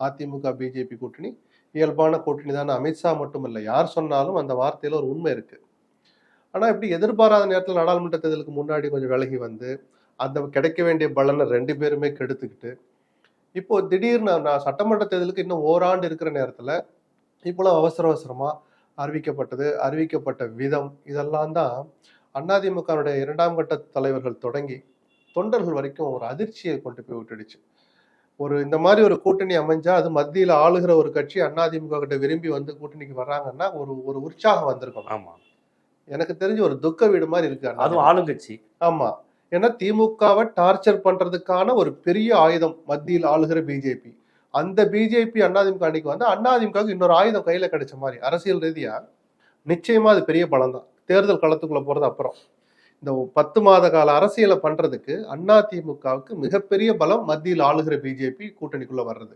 AIADMK BJP கூட்டணி இயல்பான கூட்டணி தான். அமித்ஷா மட்டும் இல்லை, யார் சொன்னாலும் அந்த வார்த்தையில ஒரு உண்மை இருக்கு. ஆனா இப்படி எதிர்பாராத நேரத்தில் நாடாளுமன்ற தேர்தலுக்கு முன்னாடி கொஞ்சம் விலகி வந்து அந்த கிடைக்க வேண்டிய பலனை 2 பேருமே கெடுத்துக்கிட்டு, இப்போ திடீர்னு நான் சட்டமன்ற தேர்தலுக்கு இன்னும் ஓராண்டு இருக்கிற நேரத்துல இவ்வளவு அவசர அவசரமா அறிவிக்கப்பட்ட விதம் இதெல்லாம் தான் அதிமுகவுடைய 2ஆம் கட்ட தலைவர்கள் தொடங்கி தொண்டர்கள் வரைக்கும் ஒரு அதிர்ச்சியை கொண்டு போய் விட்டுடுச்சு. இந்த மாதிரி ஒரு கூட்டணி அமைஞ்சா அது மத்தியில ஆளுகிற ஒரு கட்சி அதிமுக கிட்ட விரும்பி வந்து கூட்டணிக்கு வர்றாங்கன்னா ஒரு உற்சாகம் வந்திருக்கும். ஆமா, எனக்கு தெரிஞ்சு ஒரு துக்க வீடு மாதிரி இருக்கு. அதுவும் ஆளுங்கட்சி. ஆமா, ஏன்னா திமுகவை டார்ச்சர் பண்றதுக்கான ஒரு பெரிய ஆயுதம் மத்தியில் ஆளுகிற பிஜேபி. அந்த பிஜேபி அதிமுக அன்னைக்கு வந்து அதிமுகவுக்கு இன்னொரு ஆயுதம் கையில கிடைச்ச மாதிரி. அரசியல் ரீதியா நிச்சயமா அது பெரிய பலம் தான். தேர்தல் களத்துக்குள்ள போறது அப்புறம் இந்த 10 மாத கால அரசியலை பண்றதுக்கு அதிமுகவுக்கு மிகப்பெரிய பலம் மத்தியில் ஆளுகிற பிஜேபி கூட்டணிக்குள்ள வர்றது.